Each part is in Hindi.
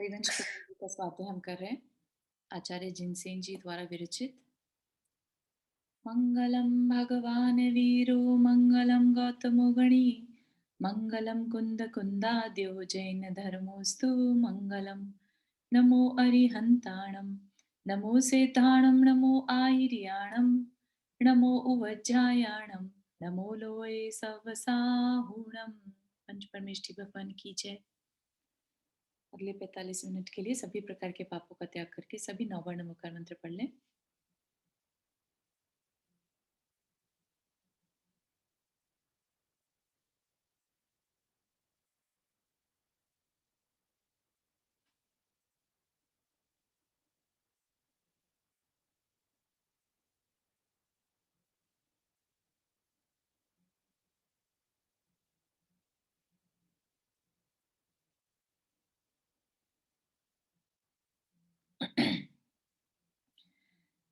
हरिवंश की दस बातें हम कर रहे हैं। आचार्य जिनसेन जी द्वारा विरचित। मंगलम भगवान वीरो मंगलम गौतमो गणी मंगलम कुंद कुंदाद्यो जैन धर्मोस्तु मंगलम। नमो अरिहंताणम नमो सेताणम नमो आयर्याणम नमो उवज्जायाणम नमो लोये सवसाहुणम। पंच परमेष्ठी भगवान की जय। अगले 45 मिनट के लिए सभी प्रकार के पापों का त्याग करके सभी नौवर्ण मुखर मंत्र पढ़ लें।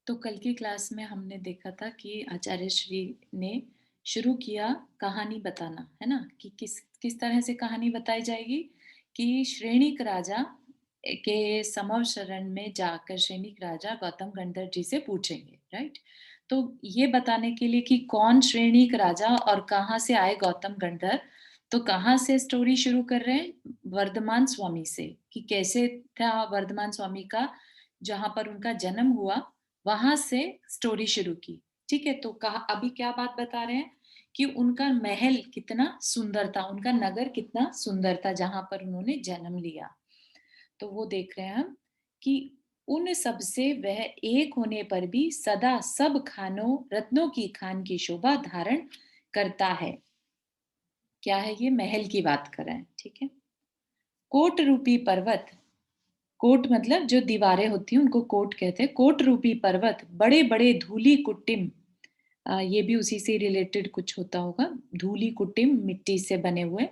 तो कल की क्लास में हमने देखा था कि आचार्य श्री ने शुरू किया कहानी बताना, है ना, कि किस किस तरह से कहानी बताई जाएगी कि श्रेणिक राजा के समव शरण में जाकर श्रेणिक राजा गौतम गंधर्व जी से पूछेंगे, राइट। तो ये बताने के लिए कि कौन श्रेणिक राजा और कहाँ से आए गौतम गंधर्व, तो कहाँ से स्टोरी शुरू कर रहे हैं, वर्धमान स्वामी से, कि कैसे था वर्धमान स्वामी का, जहां पर उनका जन्म हुआ वहां से स्टोरी शुरू की। ठीक है, तो कहा अभी क्या बात बता रहे हैं कि उनका महल कितना सुंदर था, उनका नगर कितना सुंदर था जहां पर उन्होंने जन्म लिया। तो वो देख रहे हैं हम कि उन सब से वह एक होने पर भी सदा सब खानों रत्नों की खान की शोभा धारण करता है। क्या है ये, महल की बात कर रहे हैं, ठीक है। कोट रूपी पर्वत, कोट मतलब जो दीवारें होती हैं उनको कोट कहते हैं। कोट रूपी पर्वत बड़े बड़े धूली कुट्टिम, ये भी उसी से रिलेटेड कुछ होता होगा, धूली कुट्टिम मिट्टी से बने हुए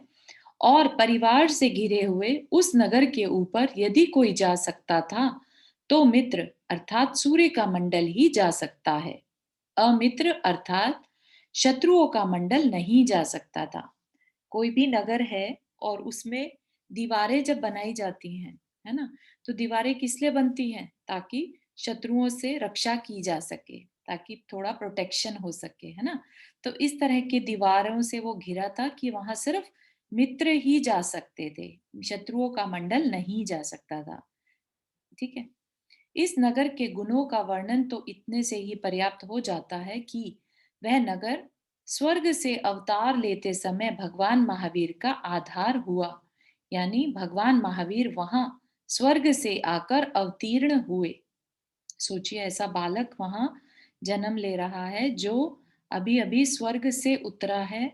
और परिवार से घिरे हुए उस नगर के ऊपर यदि कोई जा सकता था तो मित्र अर्थात सूर्य का मंडल ही जा सकता है, अमित्र अर्थात शत्रुओं का मंडल नहीं जा सकता था। कोई भी नगर है और उसमें दीवारें जब बनाई जाती हैं, है ना, तो दीवारें किस लिए बनती हैं, ताकि शत्रुओं से रक्षा की जा सके, ताकि थोड़ा प्रोटेक्शन हो सके, है ना। तो इस तरह के दीवारों से वो घिरा था कि वहां सिर्फ मित्र ही जा सकते थे, शत्रुओं का मंडल नहीं जा सकता था। ठीक है। इस नगर के गुणों का वर्णन तो इतने से ही पर्याप्त हो जाता है कि वह नगर स्वर्ग से अवतार लेते समय भगवान महावीर का आधार हुआ, यानी भगवान महावीर वहां स्वर्ग से आकर अवतीर्ण हुए। सोचिए, ऐसा बालक वहां जन्म ले रहा है जो अभी अभी स्वर्ग से उतरा है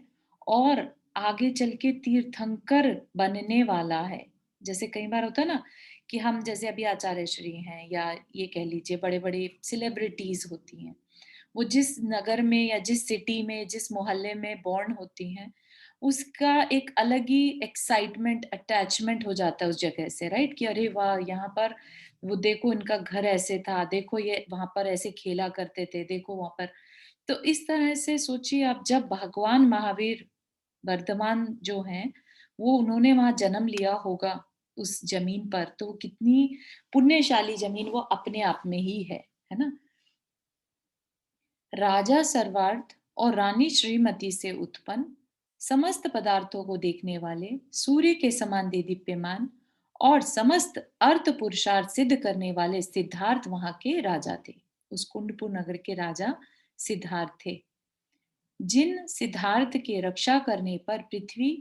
और आगे चल के तीर्थंकर बनने वाला है। जैसे कई बार होता है ना कि हम जैसे अभी आचार्य श्री हैं या ये कह लीजिए बड़े बड़े सेलिब्रिटीज होती हैं, वो जिस नगर में या जिस सिटी में जिस मोहल्ले में बॉर्न होती हैं उसका एक अलग ही एक्साइटमेंट अटैचमेंट हो जाता है उस जगह से, राइट, कि अरे वाह यहाँ पर वो देखो इनका घर ऐसे था, देखो ये वहां पर ऐसे खेला करते थे, देखो वहां पर। तो इस तरह से सोचिए आप, जब भगवान महावीर वर्धमान जो हैं वो उन्होंने वहां जन्म लिया होगा उस जमीन पर, तो वो कितनी पुण्यशाली जमीन वो अपने आप में ही है ना। राजा सर्वार्थ और रानी श्रीमती से उत्पन्न समस्त पदार्थों को देखने वाले सूर्य के समान दीप्यमान और समस्त अर्थ पुरुषार्थ सिद्ध करने वाले सिद्धार्थ वहां के राजा थे। उस कुंडपुर नगर के राजा सिद्धार्थ थे, जिन सिद्धार्थ के रक्षा करने पर पृथ्वी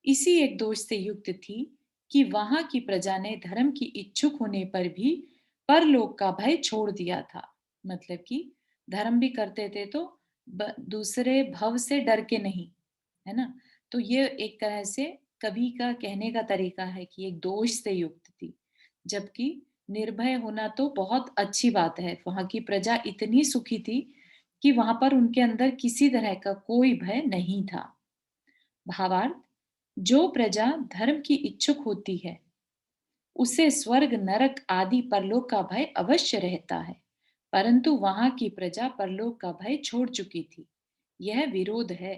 इसी एक दोष से युक्त थी कि वहां की प्रजा ने धर्म की इच्छुक होने पर भी परलोक का भय छोड़ दिया था। मतलब कि धर्म भी करते थे तो दूसरे भव से डर के नहीं, है ना। तो ये एक तरह से कवि का कहने का तरीका है कि एक दोष से युक्त थी, जबकि निर्भय होना तो बहुत अच्छी बात है। वहां की प्रजा इतनी सुखी थी कि वहां पर उनके अंदर किसी तरह का कोई भय नहीं था। भावार्थ, जो प्रजा धर्म की इच्छुक होती है उसे स्वर्ग नरक आदि परलोक का भय अवश्य रहता है, परंतु वहां की प्रजा परलोक का भय छोड़ चुकी थी। यह विरोध है,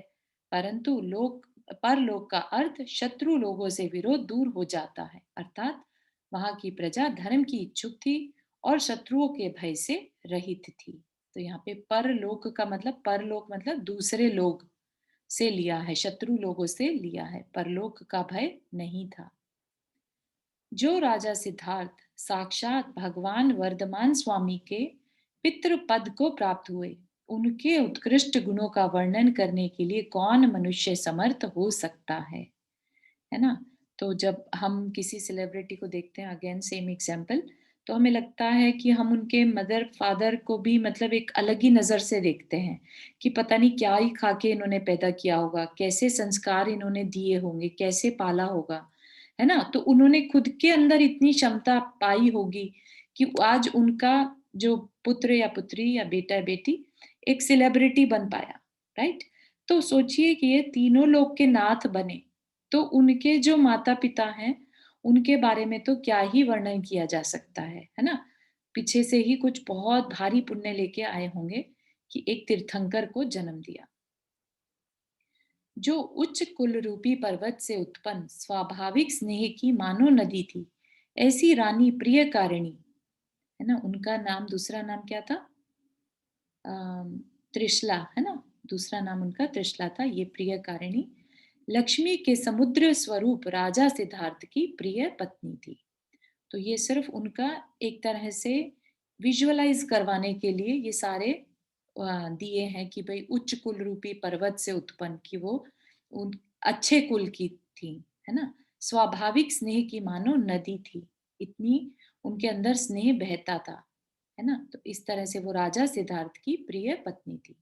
परंतु लोक परलोक का अर्थ शत्रु लोगों से विरोध दूर हो जाता है, अर्थात वहां की प्रजा धर्म की इच्छुक थी और शत्रुओं के भय से रहित थी। तो यहाँ पे परलोक का मतलब, परलोक मतलब दूसरे लोग से लिया है, शत्रु लोगों से लिया है, परलोक का भय नहीं था। जो राजा सिद्धार्थ साक्षात भगवान वर्धमान स्वामी के पितृ पद को प्राप्त हुए, उनके उत्कृष्ट गुणों का वर्णन करने के लिए कौन मनुष्य समर्थ हो सकता है ना? तो जब हम किसी सेलिब्रिटी को देखते हैं, अगेन सेम एग्जांपल, तो हमें लगता है कि हम उनके मदर फादर को भी मतलब एक अलग ही नजर से देखते हैं कि पता नहीं क्या ही खा के इन्होंने पैदा किया होगा, कैसे संस्कार इन्होंने दिए होंगे, कैसे पाला होगा, है ना? तो उन्होंने खुद के अंदर इतनी क्षमता पाई होगी कि आज उनका जो पुत्र या पुत्री या बेटा बेटी एक सेलिब्रिटी बन पाया, राइट? तो सोचिए कि ये तीनों लोग के नाथ बने, तो उनके जो माता-पिता हैं, उनके बारे में तो क्या ही वर्णन किया जा सकता है ना? पीछे से ही कुछ बहुत भारी पुण्य लेके आए होंगे कि एक तीर्थंकर को जन्म दिया। जो उच्च कुल रूपी पर्वत से उत्पन्न स्वाभाविक स्नेह की मानो नदी थी, ऐसी रानी प्रियकारिणी, है ना? उनका नाम, दूसरा नाम क्या था? त्रिशला, है ना? दूसरा नाम उनका त्रिशला था, ये प्रियकारिणी लक्ष्मी के समुद्र स्वरूप राजा सिद्धार्थ की प्रिय पत्नी थी। तो ये सिर्फ उनका एक तरह से विजुअलाइज करवाने के लिए ये सारे दिए हैं कि भाई उच्च कुल रूपी पर्वत से उत्पन्न, कि वो उन अच्छे कुल की थी, है ना? स्वाभाविक स्नेह की मानो नदी थी, इतनी उनके अंदर स्नेह बहता था, है ना? तो इस तरह से वो राजा सिद्धार्थ की प्रिय पत्नी थी।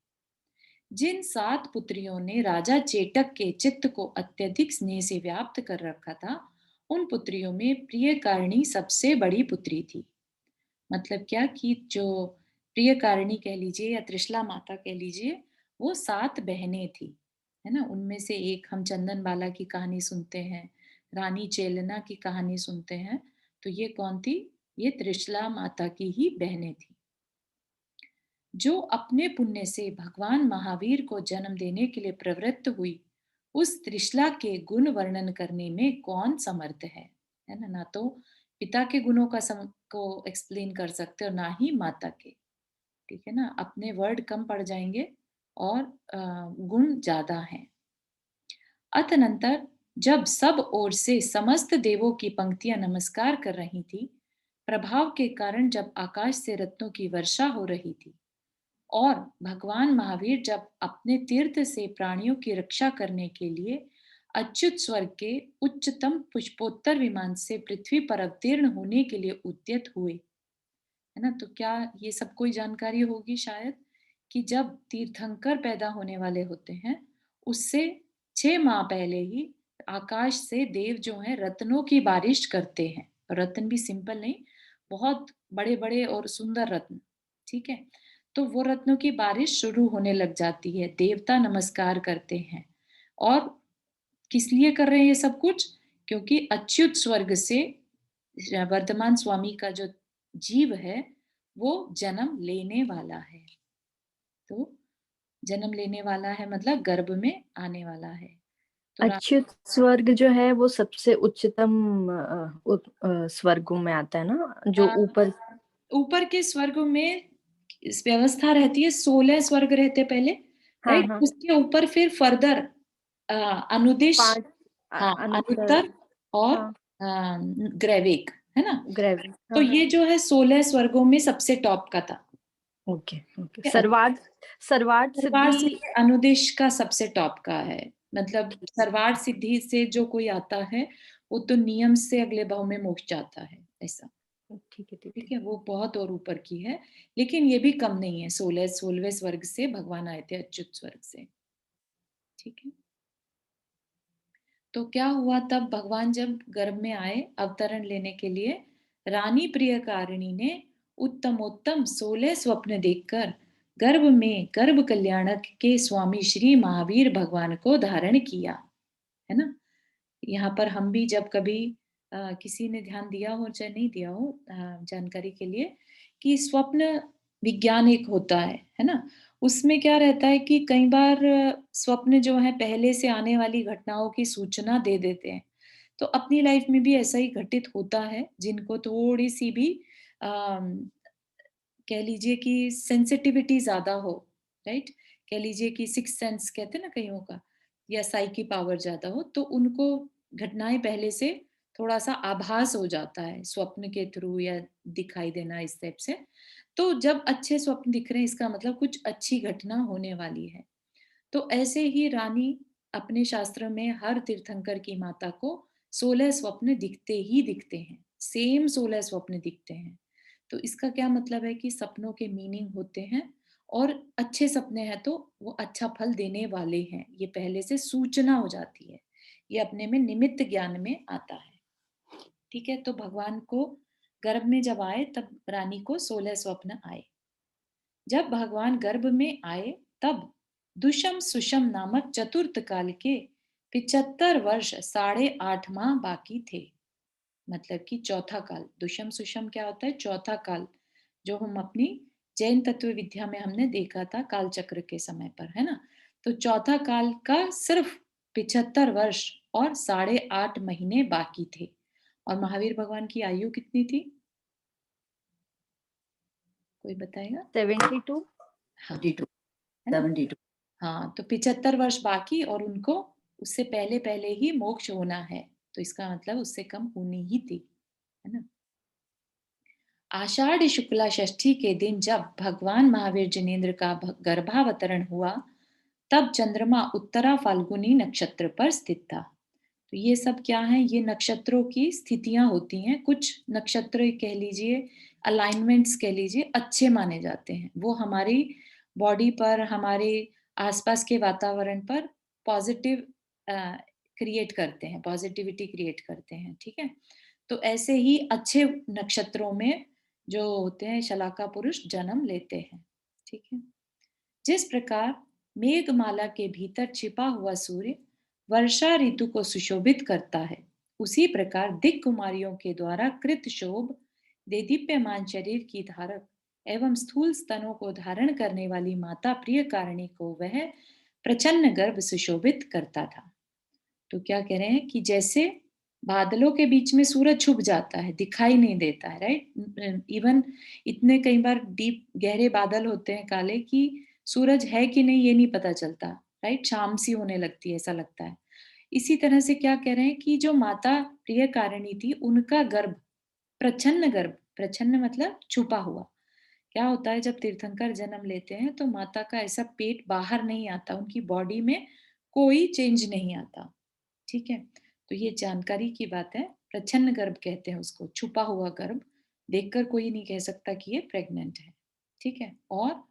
जिन 7 पुत्रियों ने राजा चेटक के चित्त को अत्यधिक स्नेह से व्याप्त कर रखा था, उन पुत्रियों में प्रियकारिणी सबसे बड़ी पुत्री थी। मतलब क्या कि जो प्रियकारिणी कह लीजिए या त्रिशला माता कह लीजिए, वो 7 बहनें थी, है ना? उनमें से एक हम चंदन बाला की कहानी सुनते हैं, रानी चेलना की कहानी सुनते हैं, तो ये कौन थी? ये त्रिशला माता की ही बहनें थी। जो अपने पुण्य से भगवान महावीर को जन्म देने के लिए प्रवृत्त हुई, उस त्रिशला के गुण वर्णन करने में कौन समर्थ है ना? ना तो पिता के गुणों को एक्सप्लेन कर सकते और ना ही माता के, ठीक है ना? अपने वर्ड कम पड़ जाएंगे और गुण ज्यादा हैं। अतनंतर जब सब ओर से समस्त देवों की पंक्तियां नमस्कार कर रही थी, प्रभाव के कारण जब आकाश से रत्नों की वर्षा हो रही थी, और भगवान महावीर जब अपने तीर्थ से प्राणियों की रक्षा करने के लिए अच्युत स्वर्ग के उच्चतम पुष्पोत्तर विमान से पृथ्वी पर अवतीर्ण होने के लिए उद्यत हुए, है ना? तो क्या ये सब कोई जानकारी होगी शायद कि जब तीर्थंकर पैदा होने वाले होते हैं, उससे 6 माह पहले ही आकाश से देव जो है रत्नों की बारिश करते हैं। रत्न भी सिंपल नहीं, बहुत बड़े बड़े और सुंदर रत्न, ठीक है? तो वो रत्नों की बारिश शुरू होने लग जाती है, देवता नमस्कार करते हैं। और किस लिए कर रहे हैं ये सब कुछ? क्योंकि अच्युत स्वर्ग से वर्धमान स्वामी का जो जीव है, वो जन्म लेने वाला है। तो जन्म लेने वाला है मतलब गर्भ में आने वाला है। तो अच्युत स्वर्ग जो है वो सबसे उच्चतम स्वर्गों में आता है ना, जो ऊपर। ऊपर के स्वर्ग में इस व्यवस्था रहती है, 16 स्वर्ग रहते पहले, हाँ राइट? हाँ। उसके ऊपर फिर फर्दर अनुदिश, 5 हाँ, अनुत्तर। अनुत्तर और हाँ, ग्रैविक, है ना? ग्रेविटी। तो हाँ। ये जो है 16 स्वर्गों में सबसे टॉप का था। Okay okay. ठीक है? सर्वार्थ सर्वार्थ सर्वार सिद्धि। सिद्धि अनुदिश का सबसे टॉप का है। मतलब ठीक है। सर्वार सिद्धि से जो कोई आता है, वो तो नियम से अगले भाव में मोक्ष जाता है, ऐसा। ठीक है ठीक ठीक है। है, वो बहुत और ऊपर की है, लेकिन ये भी कम नहीं है। 16वें स्वर्ग से भगवान आए थे, अच्युत स्वर्ग से। ठीक है। तो क्या हुआ तब भगवान जब गर्भ में आए अवतरण लेने के लिए, रानी प्रियकारिणी ने उत्तमोत्तम 16 स्वप्न देखकर गर्भ में गर्भ कल्याणक के स्वामी श्री महावीर भगवान को धारण किया, है ना? यहाँ पर हम भी जब कभी किसी ने ध्यान दिया हो चाहे नहीं दिया हो, जानकारी के लिए, कि स्वप्न विज्ञान एक होता है ना? उसमें क्या रहता है कि कई बार स्वप्न जो है पहले से आने वाली घटनाओं की सूचना दे देते हैं। तो अपनी लाइफ में भी ऐसा ही घटित होता है, जिनको थोड़ी सी भी अम, कह लीजिए कि सेंसिटिविटी ज़्यादा हो, राइट? कह लीजिए कि सिक्स्थ सेंस कहते हैं ना कईयों का, या साइकी पावर ज़्यादा हो, तो उनको घटनाएँ पहले से थोड़ा-सा आभास हो जाता है, स्वप्न के थ्रू या दिखाई देना इस टाइप से। तो जब अच्छे स्वप्न दिख रहे हैं, इसका मतलब कुछ अच्छी घटना होने वाली है। तो ऐसे ही रानी अपने शास्त्र में हर तीर्थंकर की माता को 16 स्वप्न दिखते ही दिखते हैं, सेम 16 स्वप्न दिखते हैं। तो इसका क्या मतलब है कि सपनों के मीनिंग होते हैं, और अच्छे सपने हैं तो वो अच्छा फल देने वाले हैं, ये पहले से सूचना हो जाती है, ये अपने में निमित्त ज्ञान में आता है। ठीक है, तो भगवान को गर्भ में जब आए तब रानी को 16 स्वप्न आए। जब भगवान गर्भ में आए तब दुष्यम सुषम नामक चतुर्थ काल के 75 वर्ष 8.5 माह बाकी थे। मतलब कि चौथा काल, दुष्यम सुषम क्या होता है? चौथा काल, जो हम अपनी जैन तत्व विद्या में हमने देखा था काल चक्र के समय पर, है ना? तो चौथा काल का सिर्फ 75 वर्ष और 8.5 महीने बाकी थे। और महावीर भगवान की आयु कितनी थी? कोई बताएगा? 72। हाँ, 72, है ना? 72। हाँ, तो 75 वर्ष बाकी, और उनको उससे पहले-पहले ही मोक्ष होना है। तो इसका मतलब उससे कम होनी ही थी, है ना? आषाढ़ शुक्ला षष्ठी के दिन जब भगवान महावीर जिनेन्द्र का गर्भावतरण हुआ, तब चंद्रमा उत्तरा फाल्गुनी नक्षत्र पर स्थित था। तो ये सब क्या है? ये नक्षत्रों की स्थितियां होती हैं। कुछ नक्षत्र कह लीजिए, अलाइनमेंट्स कह लीजिए, अच्छे माने जाते हैं। वो हमारी बॉडी पर, हमारे आसपास के वातावरण पर पॉजिटिव क्रिएट करते हैं, पॉजिटिविटी क्रिएट करते हैं। ठीक है, तो ऐसे ही अच्छे नक्षत्रों में जो होते हैं शलाका पुरुष जन्म लेते हैं। ठीक है, जिस प्रकार मेघमाला के भीतर छिपा हुआ सूर्य वर्षा ऋतु को सुशोभित करता है, उसी प्रकार दिक् कुमारियों के द्वारा कृत शोभ देदीप्यमान शरीर की धारक एवं स्थूल स्तनों को धारण करने वाली माता प्रिय कारिणी को वह प्रचन्न गर्भ सुशोभित करता था। तो क्या कह रहे हैं कि जैसे बादलों के बीच में सूरज छुप जाता है, दिखाई नहीं देता है, राइट? इवन इतने कई बार डीप गहरे बादल होते हैं काले कि सूरज है कि नहीं ये नहीं पता चलता, राइट? शाम सी होने लगती है, ऐसा लगता है। इसी तरह से क्या कह रहे हैं कि जो माता प्रिय कारिणी थी, उनका गर्भ प्रछन्न गर्भ, प्रछन्न मतलब छुपा हुआ। क्या होता है जब तीर्थंकर जन्म लेते हैं तो माता का ऐसा पेट बाहर नहीं आता, उनकी बॉडी में कोई चेंज नहीं आता। ठीक है, तो ये जानकारी की बात है। प्रछन्न गर्भ कहते हैं उसको, छुपा हुआ गर्भ। देखकर कोई नहीं कह सकता कि ये प्रेग्नेंट है। ठीक है, और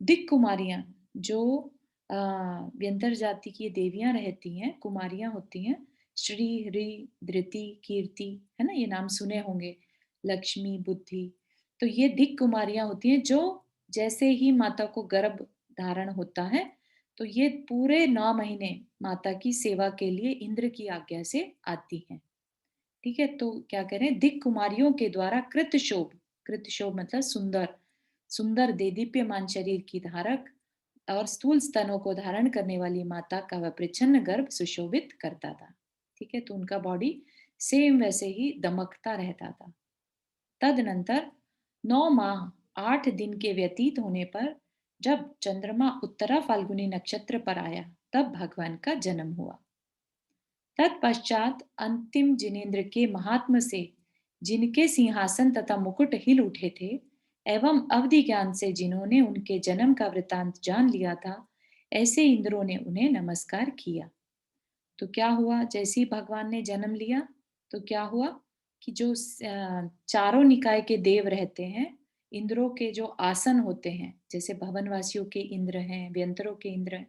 दिक कुमारियां, जो व्यंतर जाति की देवियां रहती हैं, कुमारियां होती हैं, श्री, री, धृति, कीर्ति, है ना? ये नाम सुने होंगे, लक्ष्मी, बुद्धि। तो ये दिक कुमारियां होती हैं जो जैसे ही माता को गर्भ धारण होता है, तो ये पूरे 9 महीने माता की सेवा के लिए इंद्र की आज्ञा से आती हैं। ठीक है, तो क्या करें? दिक कुमारियों के द्वारा कृतशोभ, कृतशोभ मतलब सुंदर, सुंदर देदीप्यमान शरीर की धारक और स्थूल स्तनों को धारण करने वाली माता का वह प्रच्छन्न गर्भ सुशोभित करता था। ठीक है, तो उनका बॉडी सेम वैसे ही दमकता रहता था। तदनंतर 9 माह 8 दिन के व्यतीत होने पर जब चंद्रमा उत्तरा फाल्गुनी नक्षत्र पर आया, तब भगवान का जन्म हुआ। तत्पश्चात अंतिम जिनेन्द्र के महात्म से जिनके सिंहासन तथा मुकुट हिल उठे थे, एवं अवधि ज्ञान से जिन्होंने उनके जन्म का वृतांत जान लिया था, ऐसे इंद्रों ने उन्हें नमस्कार किया। तो क्या हुआ? जैसे ही भगवान ने जन्म लिया तो क्या हुआ कि जो चारों निकाय के देव रहते हैं, इंद्रों के जो आसन होते हैं, जैसे भवनवासियों के इंद्र हैं, व्यंतरों के इंद्र हैं,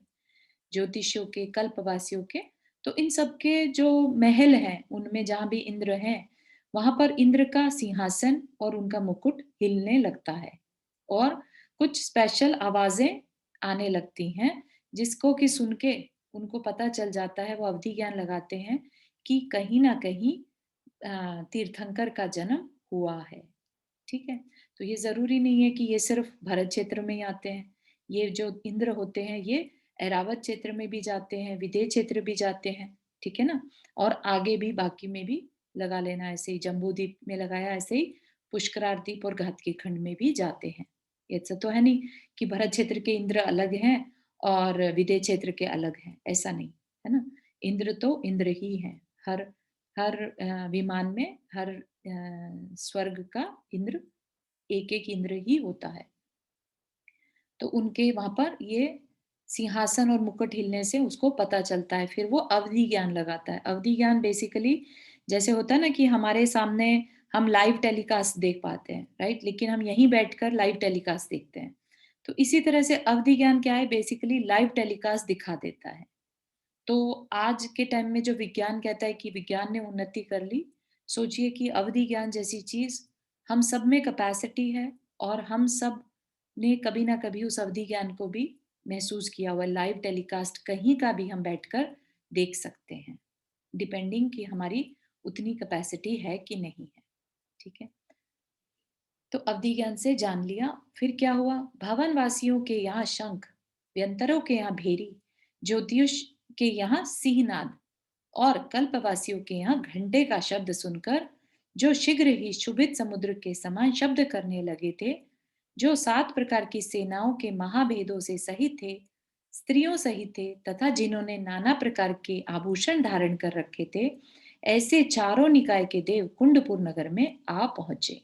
ज्योतिषियों के, कल्पवासियों के, तो इन सब के जो महल हैं उनमें जहां भी इंद्र हैं, वहां पर इंद्र का सिंहासन और उनका मुकुट हिलने लगता है, और कुछ स्पेशल आवाजें आने लगती हैं, जिसको कि सुन के उनको पता चल जाता है, वो अवधि ज्ञान लगाते हैं कि कहीं ना कहीं तीर्थंकर का जन्म हुआ है। ठीक है, तो ये जरूरी नहीं है कि ये सिर्फ भरत क्षेत्र में ही आते हैं। ये जो इंद्र होते हैं ये ऐरावत क्षेत्र में भी जाते हैं, विदेह क्षेत्र भी जाते हैं। ठीक है ना? और आगे भी बाकी में भी लगा लेना, ऐसे ही जम्बूद्वीप में लगाया, ऐसे ही पुष्करार द्वीप और घातकी खंड में भी जाते हैं। ऐसा तो है नहीं कि भरत क्षेत्र के इंद्र अलग हैं और विदेह क्षेत्र के अलग हैं, ऐसा नहीं, है ना? इंद्र तो इंद्र ही हैं। हर हर विमान में हर स्वर्ग का इंद्र एक-एक इंद्र ही होता है। तो उनके वहाँ पर ये सिंहासन और मुकुट हिलने से उसको पता चलता है। फिर वो अवधि ज्ञान लगाता है। अवधि ज्ञान बेसिकली जैसे होता है ना कि हमारे सामने हम लाइव टेलीकास्ट देख पाते हैं, राइट? लेकिन हम यहीं बैठकर लाइव टेलीकास्ट देखते हैं। तो इसी तरह से अवधि ज्ञान क्या है? बेसिकली लाइव टेलीकास्ट दिखा देता है। तो आज के टाइम में जो विज्ञान कहता है कि विज्ञान ने उन्नति कर ली, सोचिए कि अवधि ज्ञान जैसी चीज़ हम सब में कैपेसिटी है और हम सब ने कभी ना कभी उस अवधि ज्ञान को भी महसूस किया हुआ है। लाइव टेलीकास्ट कहीं का भी हम बैठकर देख सकते हैं, डिपेंडिंग कि हमारी उतनी कैपेसिटी है कि नहीं है, ठीक है? तो अवधि ज्ञान से जान लिया, फिर क्या हुआ? भवन वासियों के यहाँ शंख, व्यंतरों के यहाँ भेरी, ज्योतिष के यहाँ सिंहनाद और कल्पवासियों के यहाँ घंटे का शब्द सुनकर जो शीघ्र ही शुभित समुद्र के समान शब्द करने लगे थे, जो 7 प्रकार की सेनाओं के महाभेदों से सहित थे, स्त्रियों सहित थे तथा जिन्होंने नाना प्रकार के आभूषण धारण कर रखे थे, ऐसे चारों निकाय के देव कुंडपुर नगर में आ पहुंचे।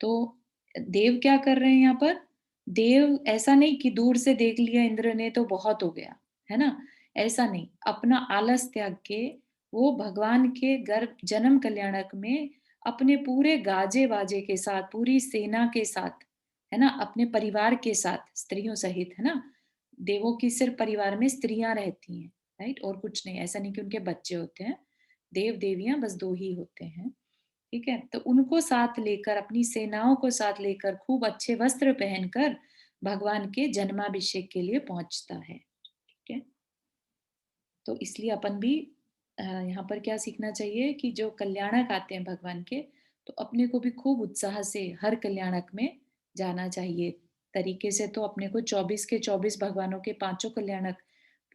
तो देव क्या कर रहे हैं यहाँ पर? देव ऐसा नहीं कि दूर से देख लिया इंद्र ने तो बहुत हो गया, है ना? ऐसा नहीं, अपना आलस त्याग के वो भगवान के गर्भ जन्म कल्याणक में अपने पूरे गाजे-बाजे के साथ, पूरी सेना के साथ, है ना? अपने परिवार के साथ, स्त्रियों सहित, है ना? देवों की सिर्फ परिवार में स्त्रियाँ रहती हैं, राइट? और कुछ नहीं, ऐसा नहीं कि उनके बच्चे होते हैं। देव-देवियाँ बस 2 ही होते हैं। ठीक है? तो उनको साथ लेकर, अपनी सेनाओं को साथ लेकर, खूब अच्छे वस्त्र पहनकर भगवान के जन्माभिषेक के लिए पहुँचता है। ठीक है? तो इसलिए अपन भी यहाँ पर क्या सीखना चाहिए कि जो कल्याणक आते हैं भगवान के, तो अपने को भी खूब उत्साह से हर कल्याणक में जाना चाहिए। तरीके से तो अपने को 24 के 24 भगवानों के पाँचों कल्याणक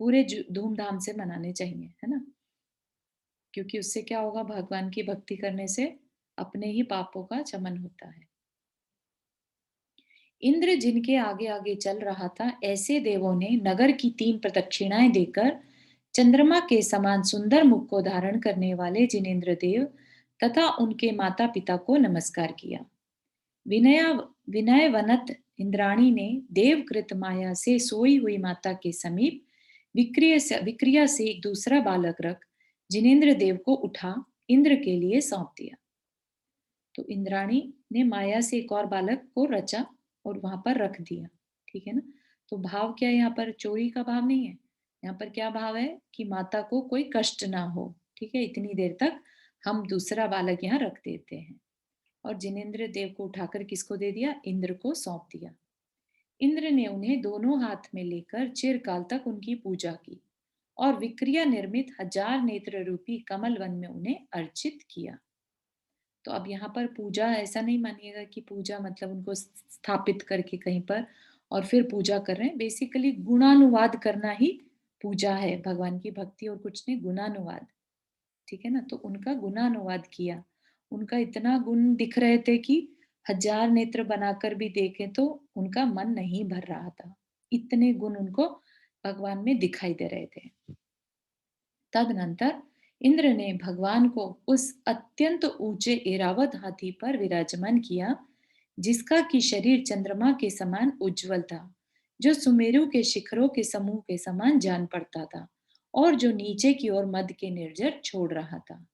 पूरे धूमधाम से मनाने चाहिए, है ना? क्योंकि उससे क्या होगा, भगवान की भक्ति करने से अपने ही पापों का शमन होता है। इंद्र जिनके आगे आगे चल रहा था, ऐसे देवों ने नगर की 3 प्रदक्षिणाएं देकर चंद्रमा के समान सुंदर मुख को धारण करने वाले जिनेंद्र देव तथा उनके माता पिता को नमस्कार किया। विनया विनयवनत इंद्राणी ने देवकृत माया से सोई हुई माता के समीप विक्रिया से एक दूसरा बालक रख जिनेंद्र देव को उठा इंद्र के लिए सौंप दिया। तो इंद्राणी ने माया से एक और बालक को रचा और वहां पर रख दिया, ठीक है ना? तो भाव क्या है यहाँ पर? चोरी का भाव नहीं है। यहाँ पर क्या भाव है कि माता को कोई कष्ट ना हो, ठीक है? इतनी देर तक हम दूसरा बालक यहाँ रख देते हैं। और जिनेंद्र देव को उठाकर किसको दे दिया? इंद्र को सौंप दिया। इंद्र ने उन्हें दोनों हाथ में लेकर चिरकाल तक उनकी पूजा की और विक्रिया निर्मित 1000 नेत्र रूपी कमल वन में उन्हें अर्चित किया। तो अब यहाँ पर पूजा ऐसा नहीं मानिएगा कि पूजा मतलब उनको स्थापित करके कहीं पर और फिर पूजा कर रहे हैं। बेसिकली गुणानुवाद करना ही पूजा है, भगवान की भक्ति और कुछ नहीं, गुणानुवाद। ठीक है ना? तो उनका गुणानुवाद किया। उनका इतना गुण दिख रहे थे कि 1000 नेत्र बनाकर भी देखें तो उनका मन नहीं भर रहा था। इतने गुण उनको भगवान में दिखाई दे रहे थे। तदनंतर इंद्र ने भगवान को उस अत्यंत ऊंचे एरावत हाथी पर विराजमान किया, जिसका कि शरीर चंद्रमा के समान उज्जवल था, जो सुमेरु के शिखरों के समूह के समान जान पड़ता था और जो नीचे की ओर मध्य के निर्जर छोड़ रहा था।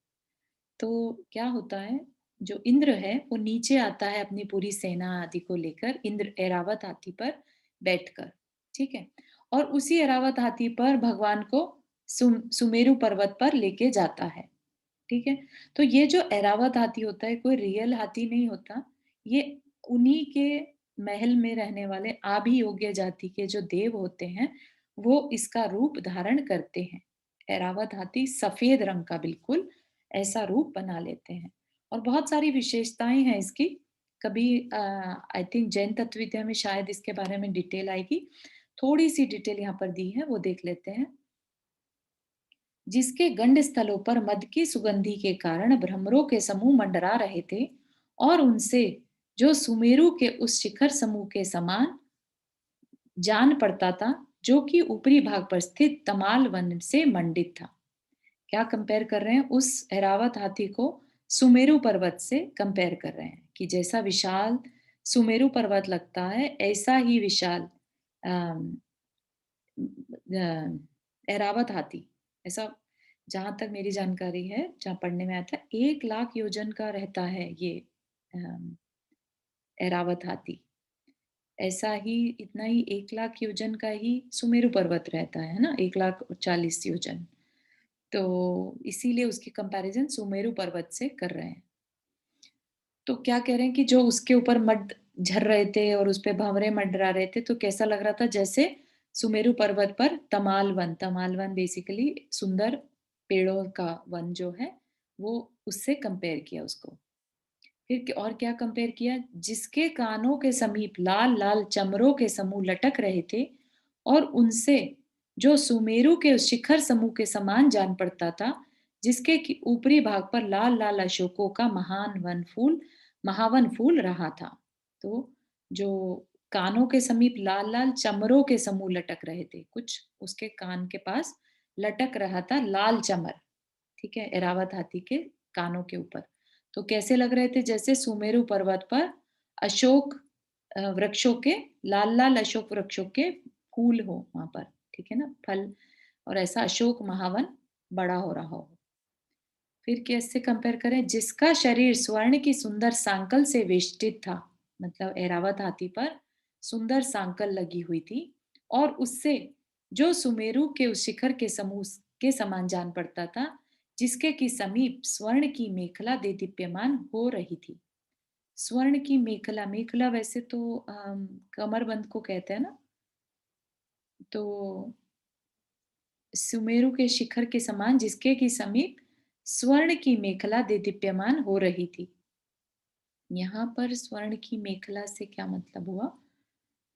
तो क्या होता है, जो इंद्र है वो नीचे आता है अपनी पूरी सेना आदि को लेकर, इंद्र ऐरावत हाथी पर बैठकर, ठीक है? और उसी ऐरावत हाथी पर भगवान को सुमेरु पर्वत पर लेके जाता है, ठीक है? तो ये जो ऐरावत हाथी होता है कोई रियल हाथी नहीं होता, ये उन्हीं के महल में रहने वाले आभि योग्य जाति के जो देव होते हैं, वो इसका रूप धारण करते हैं। ऐरावत हाथी सफेद रंग का बिल्कुल ऐसा रूप बना लेते हैं और बहुत सारी विशेषताएं हैं इसकी। कभी आई थिंक जैन तत्व विद्या में शायद इसके बारे में डिटेल आएगी। थोड़ी सी डिटेल यहाँ पर दी है, वो देख लेते हैं। जिसके गंड स्थलों पर मद की सुगंधि के कारण भ्रमरों के समूह मंडरा रहे थे, और उनसे जो सुमेरु के उस शिखर समूह के समान जान पड़ता था, जो कि ऊपरी भाग पर स्थित तमाल वन से मंडित था। क्या कंपेयर कर रहे हैं? उस ऐरावत हाथी को सुमेरु पर्वत से कंपेयर कर रहे हैं कि जैसा विशाल सुमेरु पर्वत लगता है, ऐसा ही विशाल अम, ऐरावत हाथी, ऐसा जहां तक मेरी जानकारी है, जहां पढ़ने में आता है 1 लाख योजन का रहता है ये अम, ऐरावत हाथी। ऐसा ही इतना ही 1 लाख योजन का ही सुमेरु पर्वत रहता है ना, 1 लाख 40 योजन। तो इसीलिए उसकी कंपैरिजन सुमेरु पर्वत से कर रहे हैं। तो क्या कह रहे हैं कि जो उसके ऊपर मड झर रहे थे और उस पे भंवरे मंडरा रहे थे, तो कैसा लग रहा था? जैसे सुमेरु पर्वत पर तमाल वन बेसिकली सुंदर पेड़ों का वन जो है, वो उससे कंपेयर किया उसको। फिर और क्या कंपेयर किया? जिसके कानों के समीप लाल लाल चमरों के समूह लटक रहे थे, और उनसे जो सुमेरु के उस शिखर समूह के समान जान पड़ता था, जिसके की ऊपरी भाग पर लाल लाल अशोकों का महावन फूल रहा था। तो जो कानों के समीप लाल लाल चमरों के समूह लटक रहे थे, कुछ उसके कान के पास लटक रहा था लाल चमर, ठीक है, एरावत हाथी के कानों के ऊपर। तो कैसे लग रहे थे? जैसे सुमेरु पर्वत पर अशोक वृक्षों के, लाल लाल अशोक वृक्षों के फूल हो वहां पर, ठीक है ना, फल, और ऐसा अशोक महावन बड़ा हो रहा हो। फिर कैसे कंपेयर करें? जिसका शरीर स्वर्ण की सुंदर सांकल से वेष्टित था, मतलब ऐरावत हाथी पर सुंदर सांकल लगी हुई थी, और उससे जो सुमेरु के उस शिखर के समूह के समान जान पड़ता था, जिसके की समीप स्वर्ण की मेखला दे दीप्यमान हो रही थी। स्वर्ण की मेखला, मेखला वैसे तो कमरबंद को कहते हैं ना, तो सुमेरु के शिखर के समान जिसके की समीप स्वर्ण की मेखला दे दीप्यमान हो रही थी। यहाँ पर स्वर्ण की मेखला से क्या मतलब हुआ?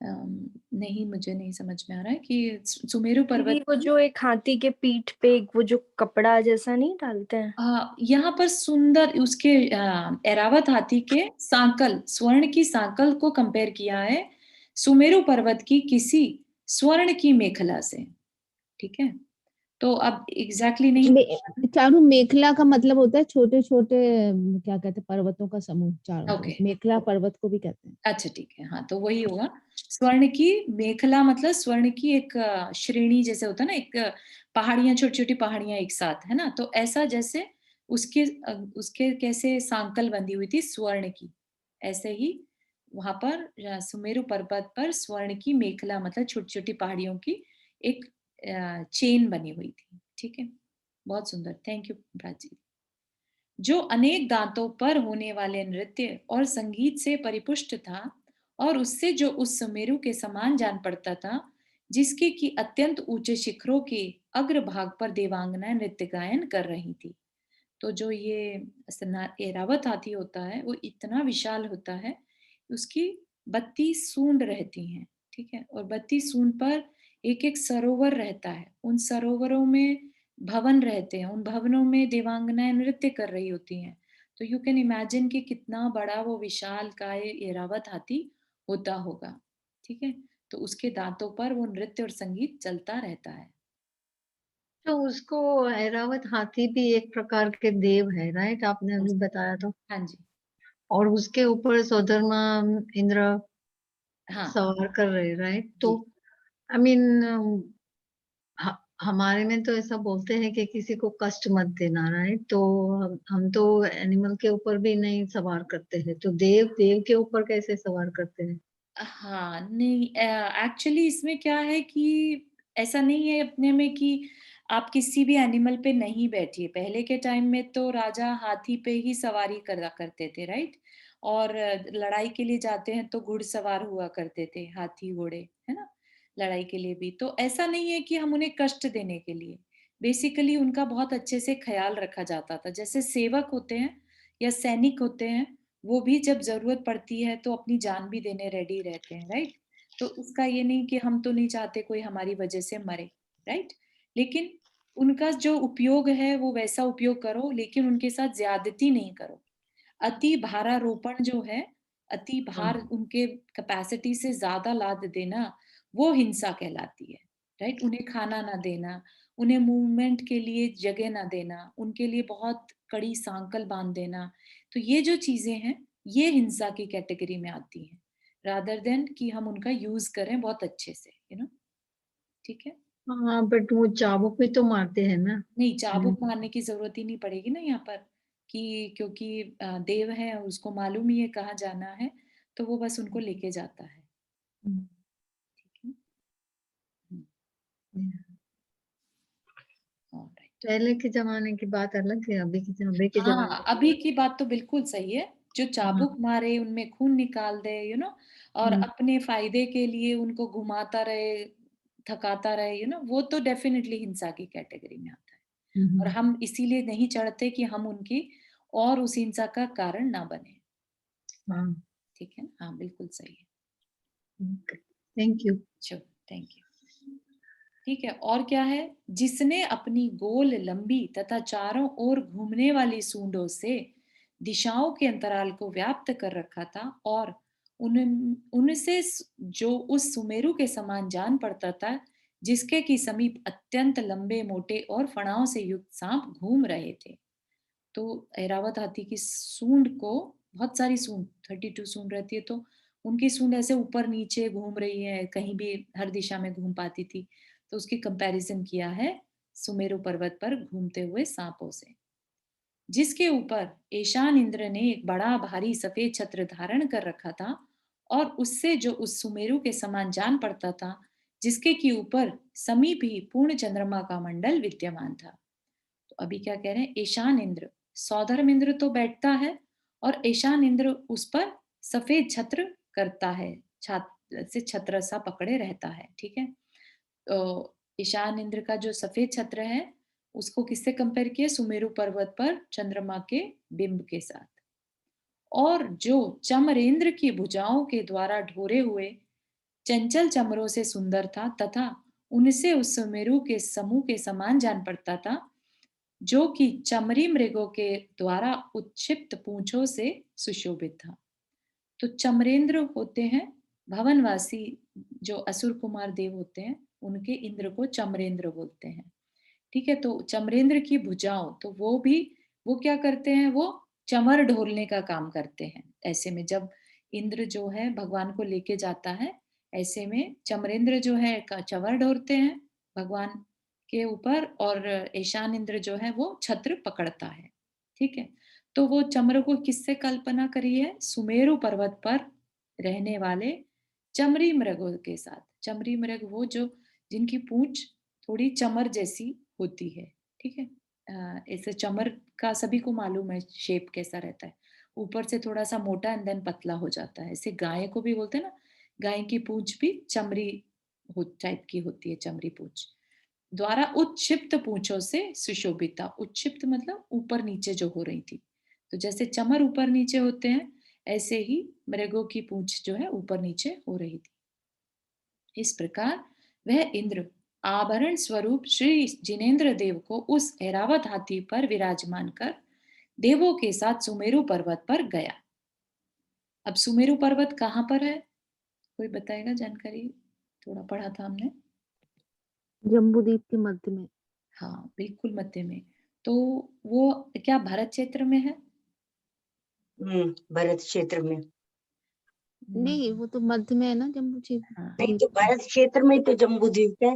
नहीं, मुझे नहीं समझ में आ रहा है कि सुमेरु दीदी पर्वत वो की जो एक हाथी के पीठ पे एक वो जो कपड़ा जैसा नहीं डालते हैं? यहाँ पर सुंदर उसके एरावत हाथी के सांकल, स्वर्ण की सांकल को कंपेयर किया है सुमेरु पर्वत की किसी स्वर्ण की मेखला से, ठीक है? तो अब एग्जैक्टली नहीं चारू मेखला का मतलब होता है छोटे छोटे क्या कहते हैं पर्वतों का समूह चारों ओके, तरफ मेखला पर्वत को भी कहते हैं। अच्छा ठीक है, हाँ तो वही होगा। स्वर्ण की मेखला मतलब स्वर्ण की एक श्रेणी जैसे होता है ना, एक पहाड़ियां, छोटी छोटी पहाड़ियां एक साथ, है ना, तो ऐसा जैसे उसके कैसे सांकल बंधी हुई थी स्वर्ण की, ऐसे ही वहां पर सुमेरु पर्वत पर स्वर्ण की मेखला मतलब छोटी छोटी पहाड़ियों की एक चेन बनी हुई थी, ठीक है। बहुत सुंदर, थैंक यू प्राची। जो अनेक दांतों पर होने वाले नृत्य और संगीत से परिपुष्ट था, और उससे जो उस सुमेरु के समान जान पड़ता था, जिसके की अत्यंत ऊंचे शिखरों के अग्रभाग पर देवांगनाएं नृत्य गायन कर रही थी। तो जो ये एरावत हाथी होता है, वो इतना विशाल होता है, उसकी 32 सूंड रहती हैं, ठीक है, और 32 सूंड पर एक एक सरोवर रहता है, उन सरोवरों में भवन रहते हैं, उन भवनों में देवांगनाएं नृत्य कर रही होती हैं। तो यू कैन इमेजिन कि कितना बड़ा वो विशाल काय एरावत हाथी होता होगा, ठीक है। तो उसके दांतों पर वो नृत्य और संगीत चलता रहता है। तो उसको ऐरावत हाथी भी एक प्रकार के देव है, राइट? आपने अभी बताया तो। हाँ जी, और उसके ऊपर सौधर्मा इंद्र हाँ सवार कर रहे, राइट? तो जी, आई मीन हमारे में तो ऐसा बोलते हैं कि किसी को कष्ट मत देना, राइट? तो हम तो एनिमल के ऊपर भी नहीं सवार करते हैं, तो देव देव के ऊपर कैसे सवार करते हैं? हाँ, नहीं, एक्चुअली इसमें क्या है कि ऐसा नहीं है अपने में कि आप किसी भी एनिमल पे नहीं बैठिए। पहले के टाइम में तो राजा हाथी पे ही सवारी करा करते थे, राइट? और लड़ाई के लिए जाते हैं तो घुड़सवार हुआ करते थे, हाथी घोड़े, है ना? लड़ाई के लिए भी। तो ऐसा नहीं है कि हम उन्हें कष्ट देने के लिए, बेसिकली उनका बहुत अच्छे से ख्याल रखा जाता था। जैसे सेवक होते हैं या सैनिक होते हैं, वो भी जब ज़रूरत पड़ती है तो अपनी जान भी देने रेडी रहते हैं, राइट? तो इसका ये नहीं कि हम तो नहीं चाहते कोई हमारी वजह से मरे, राइट? लेकिन उनका जो उपयोग है वो वैसा उपयोग करो, लेकिन उनके साथ ज्यादती नहीं करो। अति भारारोपण जो है, अति भार उनके कैपेसिटी से ज्यादा लाद देना, वो हिंसा कहलाती है, राइट? उन्हें खाना ना देना, उन्हें मूवमेंट के लिए जगह ना देना, उनके लिए बहुत कड़ी सांकल बांध देना, तो ये जो चीजें हैं ये हिंसा की कैटेगरी में आती हैं, रादर देन कि हम उनका यूज करें बहुत अच्छे से, ठीक है। हाँ, बट वो चाबुक भी तो मारते हैं ना। नहीं, चाबुक मारने की जरूरत ही नहीं पड़ेगी ना यहाँ पर, कि क्योंकि देव है, उसको मालूम ही है कहाँ जाना है, तो वो बस उनको लेके जाता है, ठीक है। Alright. पहले के जमाने की बात अलग है, अभी के हाँ, जमाने की अभी की बात तो बिल्कुल सही है। जो चाबुक मारे, उनमें खून निकाल दे, और अपने फायदे के लिए उनको घुमाता रहे, थकाता रहे, वो तो डेफिनेटली हिंसा की कैटेगरी में आता है। और हम इसीलिए नहीं चढ़ते कि हम उनकी और उस हिंसा का कारण ना बने, हाँ, ठीक है ना? हाँ, बिल्कुल सही है। Thank you. चलो, थैंक यू। ठीक है, और क्या है? जिसने अपनी गोल लंबी तथा चारों ओर घूमने वाली सूंडों से दिशाओं के अंतराल को व्याप्त कर रखा था, और उन उनसे जो उस सुमेरु के समान जान पड़ता था, जिसके की समीप अत्यंत लंबे मोटे और फणाओं से युक्त सांप घूम रहे थे। तो ऐरावत हाथी की सूंड को, बहुत सारी सूंड, 32 सूंड रहती है, तो उनकी सूंड ऐसे ऊपर नीचे घूम रही है, कहीं भी हर दिशा में घूम पाती थी, तो उसकी कंपैरिजन किया है सुमेरु पर्वत पर घूमते हुए सांपों से, जिसके ऊपर ईशान इंद्र ने एक बड़ा भारी सफेद छत्र धारण कर रखा था, और उससे जो उस सुमेरु के समान जान पड़ता था, जिसके की ऊपर समीप ही पूर्ण चंद्रमा का मंडल विद्यमान था। तो अभी क्या कह रहे हैं? ईशान इंद्र, सौधर्म इंद्र तो बैठता है, और ईशान इंद्र उस पर सफेद छत्र करता है, छात्र से छत्र सा पकड़े रहता है, ठीक है। तो ईशान इंद्र का जो सफेद छत्र है, उसको किससे कंपेयर किया? सुमेरु पर्वत पर चंद्रमा के बिंब के साथ। और जो चमरेंद्र की भुजाओं के द्वारा ढोरे हुए चंचल चमरों से सुंदर था, तथा उनसे उस सुमेरु के समूह के समान जान पड़ता था, जो कि चमरी मृगों के द्वारा उत्क्षिप्त पूंछों से सुशोभित था। तो चमरेंद्र होते हैं भवनवासी, जो असुर कुमार देव होते हैं, उनके इंद्र को चमरेंद्र बोलते हैं, ठीक है। तो चमरेंद्र की भुजाओं, तो वो क्या करते हैं? वो चमर ढोलने का काम करते हैं। ऐसे में जब इंद्र जो है भगवान को लेके जाता है, ऐसे में चमरेंद्र जो है चमर ढोरते हैं भगवान के ऊपर, और ईशान इंद्र जो है वो छत्र पकड़ता है, ठीक है। तो वो चमर को किससे कल्पना करी है? सुमेरु पर्वत पर रहने वाले चमरी मृगों के साथ। चमरी मृग वो जो जिनकी पूंछ थोड़ी चमर जैसी होती है, ठीक है। ऐसे चमर का सभी को मालूम है शेप कैसा रहता है, ऊपर से थोड़ा सा मोटा एंड देन पतला हो जाता है। ऐसे गाय को भी बोलते हैं ना, गाय की पूंछ भी चमरी टाइप की होती है, चमरी पूंछ द्वारा उत्क्षिप्त पूंछों से सुशोभित था। उत्क्षिप्त मतलब ऊपर नीचे जो हो रही थी, तो जैसे चमर ऊपर नीचे होते हैं, ऐसे ही मृगों की पूंछ जो है ऊपर नीचे हो रही थी। इस प्रकार वह इंद्र आभरण स्वरूप श्री जिनेन्द्र देव को उस ऐरावत हाथी पर विराजमान कर देवों के साथ सुमेरु पर्वत पर गया। अब सुमेरु पर्वत कहाँ पर है? कोई बताएगा जानकारी? थोड़ा पढ़ा था हमने। जम्बूद्वीप के मध्य में। हाँ, बिल्कुल मध्य में। तो वो क्या भारत क्षेत्र में है? भरत क्षेत्र में। नहीं, वो तो मध्य में है ना, जम्बू हाँ, नहीं तो भारत क्षेत्र में तो जम्बू द्वीप है।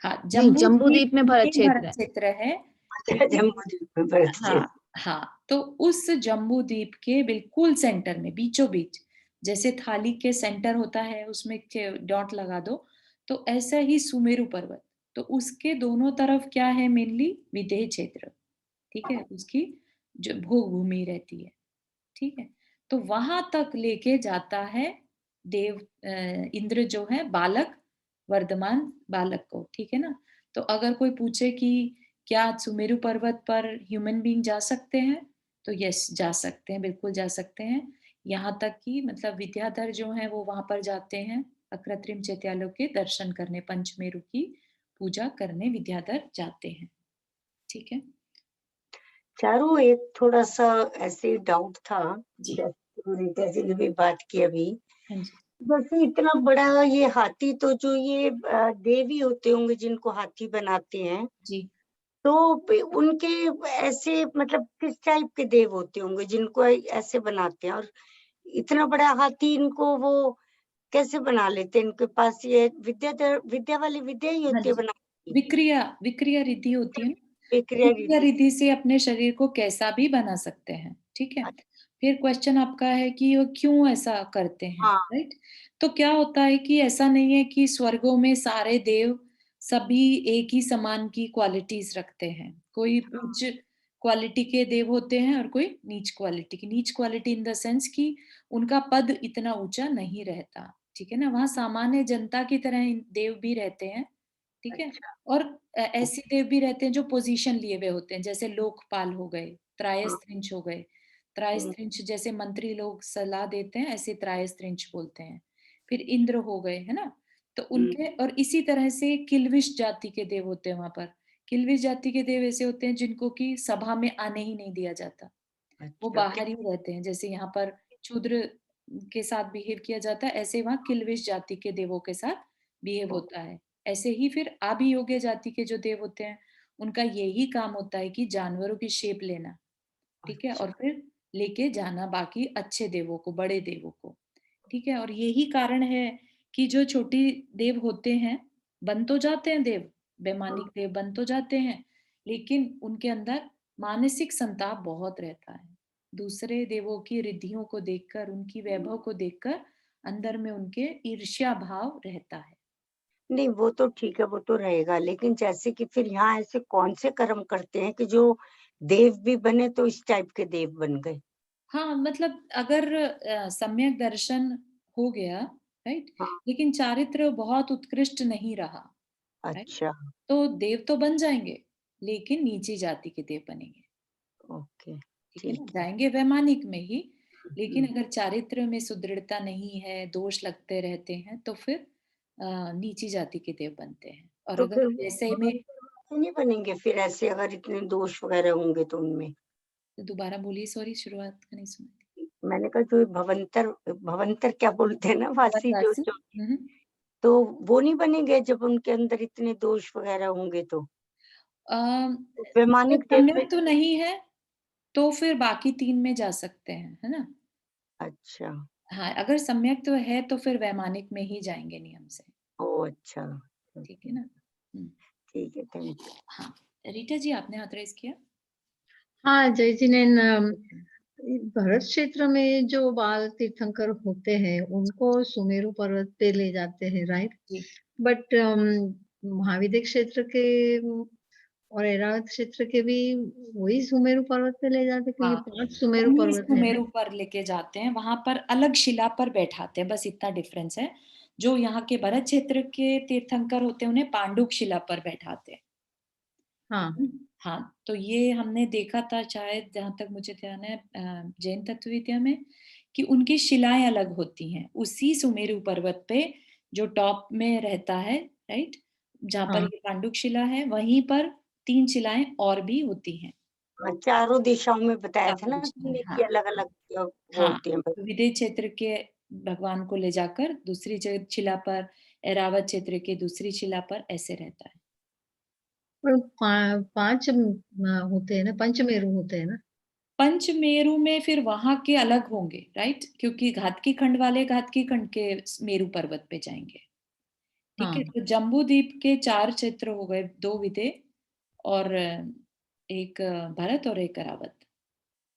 हाँ, नहीं, जम्बू जम्बूद्वीप में भरत क्षेत्र भारत है। क्षेत्र है। जम्बू द्वीप में भरत क्षेत्र। हाँ, हाँ, तो उस जम्बू द्वीप के बिल्कुल सेंटर में, बीचों बीच, जैसे थाली के सेंटर होता है उसमें डॉट लगा दो, तो ऐसा ही सुमेरु पर्वत, तो उसके दोनों तरफ क्या है? मेनली विदेह क्षेत्र, ठीक है, उसकी जो भोग भूमि रहती है, ठीक है। तो वहां तक लेके जाता है देव इंद्र जो है बालक, वर्धमान बालक को, ठीक है ना। तो अगर कोई पूछे कि क्या सुमेरु पर्वत पर ह्यूमन बीइंग जा सकते हैं, तो यस, जा सकते हैं, बिल्कुल जा सकते हैं। यहाँ तक कि मतलब विद्याधर जो है वो वहां पर जाते हैं, अकृत्रिम चैत्यालों के दर्शन करने, पंचमेरु की पूजा करने विद्याधर जाते हैं। ठीक है चारू, एक थोड़ा सा ऐसे डाउट था, जी। जैसे रीता जी ने भी बात की अभी, हाँ जी जैसे इतना बड़ा ये हाथी, तो जो ये देवी होते होंगे जिनको हाथी बनाते हैं, जी। तो उनके ऐसे मतलब किस टाइप के देव होते होंगे जिनको ऐसे बनाते हैं, और इतना बड़ा हाथी इनको वो कैसे बना लेते हैं? इनके पास ये विद्या वाली विद्या ही हाँ होती है जी बनाने की, विक्रिया रिद्धि होती है ना, प्रक्रिया विक्रिया रीति। रिद्धि से अपने शरीर को कैसा भी बना सकते हैं। ठीक है फिर क्वेश्चन आपका है कि वो क्यों ऐसा करते हैं, हाँ राइट? तो क्या होता है कि ऐसा नहीं है कि स्वर्गों में सारे देव सभी एक ही समान की क्वालिटीज रखते हैं। कोई उच्च क्वालिटी के देव होते हैं और कोई नीच क्वालिटी इन द सेंस कि उनका पद इतना ऊंचा नहीं रहता। ठीक है ना, वहां सामान्य जनता की तरह देव भी रहते हैं। ठीक है अच्छा। और ऐसे देव भी रहते हैं जो पोजीशन लिए हुए होते हैं, जैसे लोकपाल हो गए, हाँ, त्रायस्त्रिंच हो गए। त्रायस्त्रिंच जैसे मंत्री लोग सलाह देते हैं, ऐसे त्रायस्त्रिंच बोलते हैं। फिर इंद्र हो गए, है ना? तो उनके और इसी तरह से किल्विश जाति के देव होते हैं वहां पर। किल्विश जाति के देव ऐसे होते हैं जिनको कि सभा में आने ही नहीं दिया जाता, वो अच्छा बाहर ही रहते हैं। जैसे यहाँ पर शूद्र के साथ बिहेव किया जाता है, ऐसे वहां किल्विश जाति के देवों के साथ बिहेव होता है। ऐसे ही फिर आभियोग्य जाति के जो देव होते हैं, उनका यही काम होता है कि जानवरों की शेप लेना, ठीक है, अच्छा। और फिर लेके जाना बाकी अच्छे देवों को, बड़े देवों को। ठीक है, और यही कारण है कि जो छोटी देव होते हैं, बन तो जाते हैं देव, वैमानिक देव बन तो जाते हैं, लेकिन उनके अंदर मानसिक संताप बहुत रहता है। दूसरे देवों की रिद्धियों को देखकर, उनकी वैभव को देखकर अंदर में उनके ईर्ष्या भाव रहता है। नहीं, वो तो ठीक है, वो तो रहेगा, लेकिन जैसे कि फिर यहाँ ऐसे कौन से कर्म करते हैं कि जो देव भी बने तो इस टाइप के देव बन गए? हाँ मतलब अगर सम्यक दर्शन हो गया, राइट, हाँ। लेकिन चारित्र बहुत उत्कृष्ट नहीं रहा, राइट, अच्छा। तो देव तो बन जाएंगे लेकिन नीची जाति के देव बनेंगे। ओके। ठीक है ना, ठीक है। जाएंगे वैमानिक में ही, लेकिन हम्म। अगर चारित्र में सुदृढ़ता नहीं है, दोष लगते रहते हैं, तो फिर नीची जाति के देव बनते हैं। और तो फिर अगर ऐसे में, भगवंत वैसे नहीं बनेंगे फिर, ऐसे अगर इतने दोष वगैरह होंगे तो उनमें? दोबारा बोलिए, सॉरी शुरुआत का नहीं सुना। मैंने कहा जो भवंतर भवंतर क्या बोलते हैं ना, वासी जो वनवासी। जो तो वो नहीं बनेंगे जब उनके अंदर इतने दोष वगैरह होंगे तो? अगर वैमानिक देव में। सम्यक तो नहीं है तो फिर बाकी तीन में जा सकते हैं, है ना? अच्छा। हाँ, अगर सम्यक तो है तो फिर वैमानिक में ही जाएंगे नियम से। ओ अच्छा। ठीक है ना? ठीक है, थैंक यू। हाँ, रीटा जी आपने हाथ रेस किया। हाँ, जय जी ने भरत क्षेत्र में जो बाल तीर्थंकर होते हैं उनको सुमेरु पर्वत पे ले जाते हैं, राइट? जी बट महाविद्य क्षेत्र के और ऐरावत क्षेत्र के भी वही सुमेरु पर्वत पे ले जाते, क्योंकि हाँ, 5 सुमेरु उन्हीं पर्वत है ना? सुमेरु पर लेके जाते हैं, वहां पर अलग शिला पर बैठाते हैं, बस इतना डिफरेंस है। जो यहाँ के भरत क्षेत्र के तीर्थंकर होते हैं उन्हें पांडुक शिला पर बैठाते हैं। हाँ। हाँ, तो ये हमने देखा था शायद, जहां तक मुझे ध्यान है, जैन तत्व विद्या में, कि उनकी शिलाएं अलग होती हैं उसी सुमेरु पर्वत पे, जो टॉप में रहता है, राइट, जहाँ पर हाँ। ये पांडुक शिला है, वहीं पर 3 शिलाएं और भी होती हैं। हाँ, चारों दिशाओं में बताया था चारों ना दिशा में, तुमने हाँ कि अलग अलग वो हाँ, होती है। तो विदेह क्षेत्र के भगवान को ले जाकर दूसरी शिला पर, एरावत क्षेत्र के दूसरी शिला पर, ऐसे रहता है। पर 5 होते हैं ना, पंचमेरु होते हैं ना? पंचमेरु में फिर वहां के अलग होंगे, राइट, क्योंकि घातकी खंड वाले घातकी खंड के मेरु पर्वत पे जाएंगे। ठीक है, हाँ। तो जम्बू द्वीप के 4 क्षेत्र हो गए, 2 विदेह और एक भरत और एक अरावत,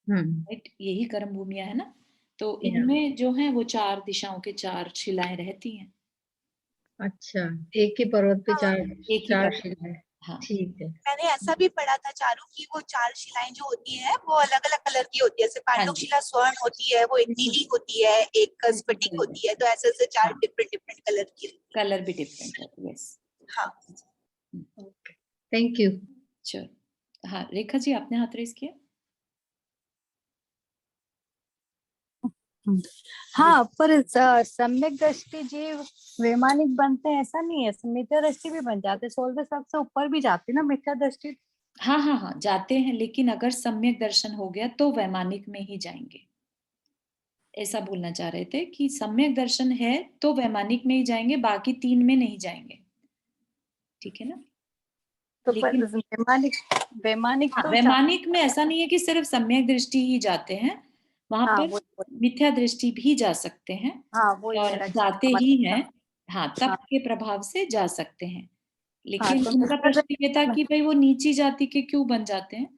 हम्म। राइट, यही कर्म भूमियां है ना। तो या, इनमें जो है वो 4 दिशाओं के 4 शिलाएं रहती हैं। अच्छा, एक ही पर्वत पे हाँ, चार एक ही चार पर्वत शिलाएं। पे, हाँ। ठीक है। मैंने ऐसा भी पढ़ा था चारू की वो 4 शिलाएं जो होती हैं वो अलग अलग कलर की होती है। जैसे हाँ पांडुक जी, शिला स्वर्ण होती है, वो एक नीली होती है, एक स्फटिक बिल्कुल, होती है, तो ऐसे ऐसे 4 हाँ, डिफरेंट कलर की होती कलर भी डिफरेंट है, यस। है। हाँ। Thank you. चलो, हाँ रेखा जी आपने हाथ रेस किया। हाँ, पर सम्यक दृष्टि जीव वैमानिक बनते हैं ऐसा नहीं है, मिथ्या दृष्टि भी बन जाते, 16 सबसे ऊपर भी जाते ना मिथ्या दृष्टि, हाँ हाँ हाँ जाते हैं, लेकिन अगर सम्यक दर्शन हो गया तो वैमानिक में ही जाएंगे, ऐसा बोलना चाह रहे थे कि सम्यक दर्शन है तो वैमानिक में ही जाएंगे, बाकी 3 में नहीं जाएंगे। ठीक है ना? तो लेकिन वैमानिक वैमानिक हाँ, तो वैमानिक में ऐसा नहीं है कि सिर्फ सम्यक दृष्टि ही जाते हैं, वहां हाँ पर मिथ्या दृष्टि भी जा सकते हैं, हाँ वही और मेरा जाते ही हैं। हाँ, तप हाँ। के प्रभाव से जा सकते हैं। हाँ, लेकिन तो उनका प्रश्न ये था कि भाई वो नीची जाति के क्यों बन जाते हैं,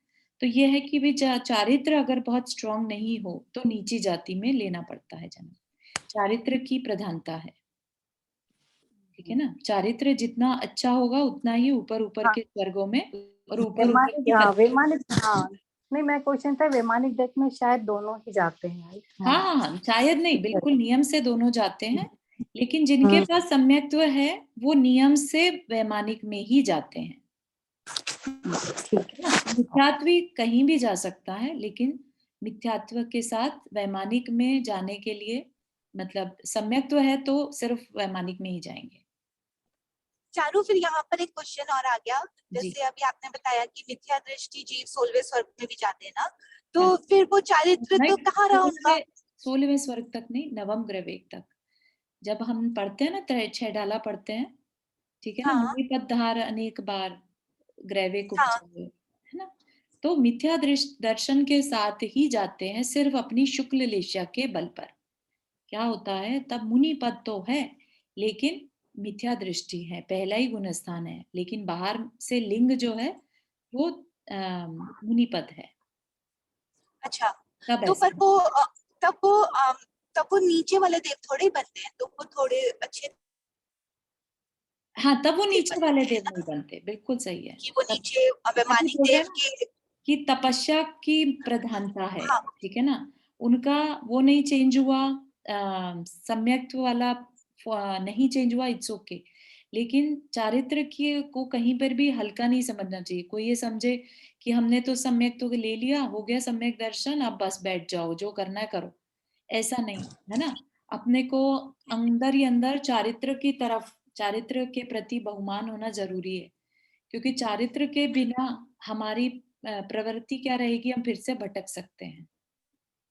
तो ये है कि भाई चारित्र अगर बहुत स्ट्रांग नहीं हो तो नीची जाति में लेना पड़ता है जन्म, चारित्र की प्रधानता है। ठीक है ना? चारित्र जितना अच्छा होगा उतना ही ऊपर ऊपर हाँ। के स्वर्गों में और ऊपर ऊपर की वैमानिक हाँ नहीं, मैं क्वेश्चन था वैमानिक डेक में शायद दोनों ही जाते हैं। हाँ हाँ हाँ शायद नहीं, बिल्कुल नियम से दोनों जाते हैं, लेकिन जिनके पास सम्यक्त्व है वो नियम से वैमानिक में ही जाते हैं। ठीक है ना? मिथ्यात्व कहीं भी जा सकता है, लेकिन मिथ्यात्व के साथ वैमानिक में जाने के लिए मतलब सम्यक्त्व है तो सिर्फ वैमानिक में ही जाएंगे। चारू, फिर यहाँ पर एक क्वेश्चन और आ गया, जी जैसे अभी आपने बताया कि मिथ्या दृष्टि जीव 16वें स्वर्ग में भी जाते हैं ना, तो फिर वो चारित्र तो कहाँ रहा उनका? 16वें स्वर्ग तक नहीं, नवम ग्रह वेग तक। जब हम पढ़ते हैं ना 6 डाला पढ़ते हैं, ठीक है ना, हाँ मुनि पद धार अनेक बार ग्रैवे हाँ उपचार, है ना, तो मिथ्या दर्शन के साथ ही जाते हैं सिर्फ अपनी शुक्ल लेशा के बल पर। क्या होता है तब मुनि पद तो है, लेकिन मिथ्या दृष्टि है, पहला ही गुण स्थान है, लेकिन बाहर से लिंग जो है वो मुनि पद है। अच्छा, तब तो ऐसा पर वो तब वो नीचे वाले देव थोड़े ही बनते हैं, तो वो थोड़े अच्छे हाँ, तब वो देव नीचे वाले बनते हैं देव ना, नहीं बनते, बिल्कुल सही है। कि वो तब नीचे तभी वैमानिक बोल रहे देव हैं ना के। कि तपस्या की प्रधानता है। हाँ ठीक है ना? उनका वो नहीं चेंज हुआ, सम्यक्त्व वाला नहीं चेंज हुआ, इट्स ओके, लेकिन चारित्र की को कहीं पर भी हल्का नहीं समझना चाहिए। कोई ये समझे कि हमने तो सम्यक तो ले लिया, हो गया सम्यक दर्शन, अब बस बैठ जाओ, जो करना है करो, ऐसा नहीं है ना। अपने को अंदर ही अंदर चारित्र की तरफ, चारित्र के प्रति बहुमान होना जरूरी है, क्योंकि चारित्र के बिना हमारी प्रवृत्ति क्या रहेगी, हम फिर से भटक सकते हैं।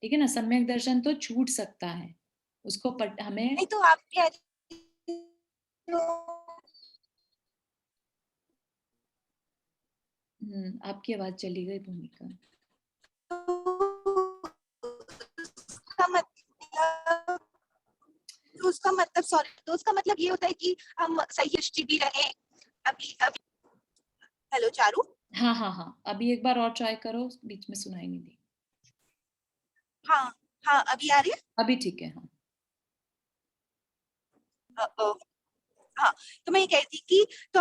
ठीक है ना? सम्यक दर्शन तो छूट सकता है, उसको हमें नहीं, तो आप कह रहे हो आपकी आवाज चली गई भूमिका। उसका मतलब सॉरी, तो उसका मतलब ये होता है कि हम सही दृष्टि भी रहे। अभी अभी हेलो चारू। हाँ हाँ हाँ, अभी एक बार और ट्राई करो, बीच में सुनाई नहीं दी। हाँ हाँ, अभी आ रही है। अभी ठीक है। हाँ हाँ, तो मैं ये कह रही थी कि तो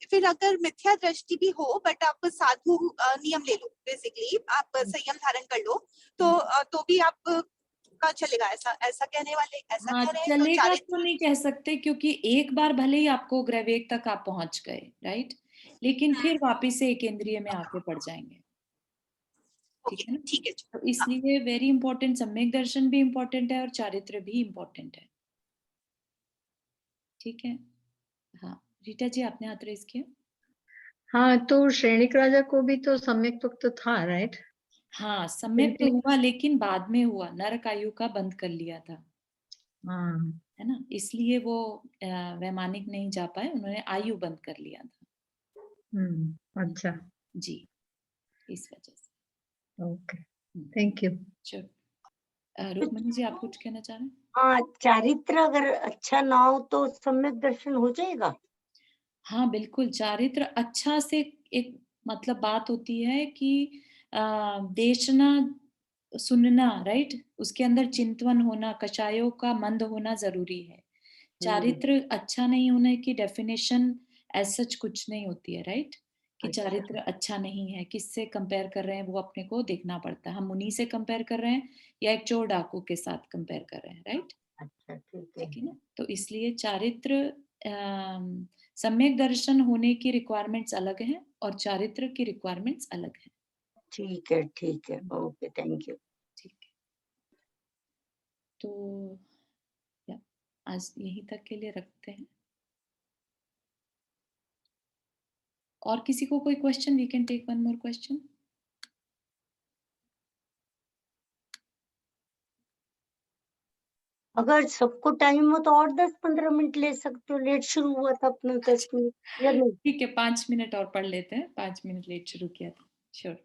फिर अगर मिथ्या दृष्टि भी हो बट आप साधु नियम ले लो, बेसिकली आप संयम धारण कर लो, तो भी आप का चलेगा, ऐसा ऐसा कहने वाले ऐसा हाँ कह रहे हैं, तो चलेगा तो चारित्र। नहीं कह सकते, क्योंकि एक बार भले ही आपको ग्रहवेग तक आप पहुंच गए, राइट, लेकिन फिर वापिस से एक इंद्रिय में आके पड़ जाएंगे। ठीक ओके, है ना? ठीक है। तो हाँ इसलिए वेरी इंपॉर्टेंट, सम्यक दर्शन भी इंपॉर्टेंट है और चारित्र भी इंपॉर्टेंट है। ठीक है। हाँ रीटा जी, आपने हाथ रेज किया। हाँ, तो श्रेणिक राजा को भी तो सम्यक वक्त तो था, राइट? हाँ सम्यक तो हुआ, लेकिन बाद में हुआ, नरक आयु का बंद कर लिया था, हाँ। है ना, इसलिए वो वैमानिक नहीं जा पाए, उन्होंने आयु बंद कर लिया था। अच्छा। जी, इस वजह से। Okay, thank you. चलो रुक्मणी जी, आप कुछ कहना चाह रहे हैं? हाँ, चारित्र अगर अच्छा ना हो तो सम्यक दर्शन हो जाएगा। हाँ बिल्कुल, चारित्र अच्छा से एक मतलब बात होती है कि देखना सुनना, राइट, उसके अंदर चिंतन होना, कषायों का मंद होना जरूरी है। चारित्र अच्छा नहीं होने की डेफिनेशन एज सच कुछ नहीं होती है, राइट, कि चारित्र अच्छा नहीं है, किससे कंपेयर कर रहे हैं वो अपने को देखना पड़ता है। हम मुनि से कंपेयर कर रहे हैं या एक चोर डाकू के साथ कंपेयर कर रहे हैं, राइट। अच्छा, ठीक ठीक है है। ना? तो इसलिए चारित्र सम्यक दर्शन होने की रिक्वायरमेंट्स अलग हैं और चारित्र की रिक्वायरमेंट्स अलग हैं। ठीक है, ठीक है, ओके, थैंक यू। ठीक है, तो आज यहीं तक के लिए रखते हैं। और किसी को कोई question? We can take one more question. अगर सबको टाइम हो तो और 10-15 मिनट ले सकते हो, लेट शुरू हुआ था अपना 10 मिनट या नहीं? ठीक है, 5 मिनट और पढ़ लेते हैं. 5 मिनट लेट शुरू किया था. श्योर.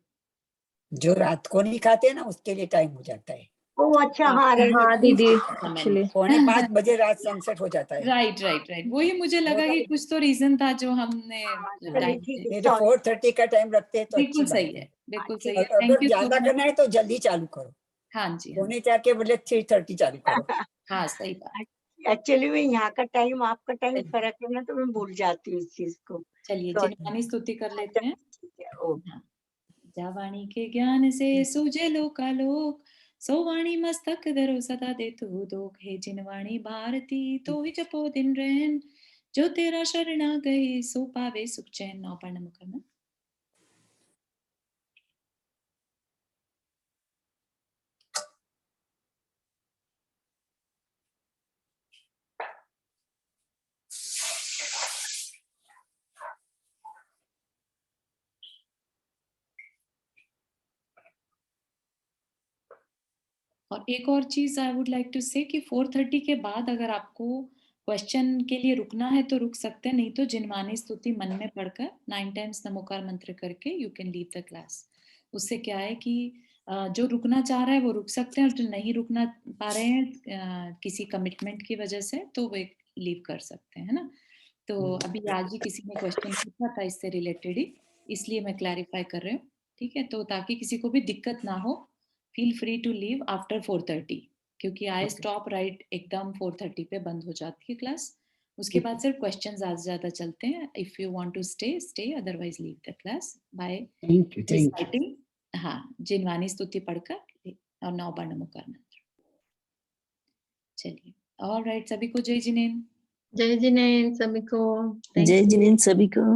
जो रात को नहीं खाते ना उसके लिए टाइम हो जाता है. ओ अच्छा, हाँ हाँ दीदी एक्चुअली 4:45 बजे रात सनसेट हो जाता है. Right right right. वही मुझे लगा कि कुछ तो रीजन था जो हमने चलिए टाइम ठीक से. है, नहीं तो 4:30 का टाइम रखते हैं तो अच्छी बिल्कुल बात सही है, बिल्कुल सही और है. थैंक अगर यू ज्यादा सो करना मच. है तो जल्दी चालू करो. हाँ जी, हाँ. 4:45 के बदले 3:30 चालू करो. हाँ सही बात. एक्चुअली में यहाँ का टाइम आपका टाइम फर्क है ना, तो मैं भूल जाती हूँ इस चीज को. चलिए Sorry. जिनवानी स्तुति कर लेते हैं. ठीक है, ओके. हाँ. जावाणी के ज्ञान से सूझे लोकालोक, सो वाणी मस्तक धरो सदा दे तू दोख. हे जिनवाणी भारती तो ही जपो दिन रहन, जो तेरा शरणा गए सो पावे सुख चैन. 9 पढ़ना मुकरना. और एक और चीज आई वुड लाइक टू से कि 4:30 के बाद अगर आपको क्वेश्चन के लिए रुकना है तो रुक सकते हैं, नहीं तो जिनवानी स्तुति मन में पढ़कर 9 टाइम्स नमोकार मंत्र करके you can leave the class. उससे क्या है कि जो रुकना चाह रहा है वो रुक सकते हैं, और जो नहीं रुकना पा रहे हैं किसी कमिटमेंट की वजह से, तो वो लीव कर सकते हैं, है ना. तो अभी आज ही किसी ने क्वेश्चन पूछा था इससे रिलेटेड ही, इसलिए मैं क्लैरिफाई कर रही हूँ. ठीक है, तो ताकि किसी को भी दिक्कत ना हो, feel free to leave after 4:30, क्योंकि आई स्टॉप राइट एकदम 4:30 पे बंद हो जाती है क्लास. उसके बाद सिर्फ क्वेश्चंस ज्यादा चलते हैं. If you want to stay stay, otherwise leave the class bye thank you. Reciting Jinvani स्तुति पढ़कर और 9 बार नमोकार मंत्र. चलिए, ऑल राइट. सभी को जय जिनेन्द्र. जय जिनेन्द्र सभी को. जय जिनेन्द्र सभी को.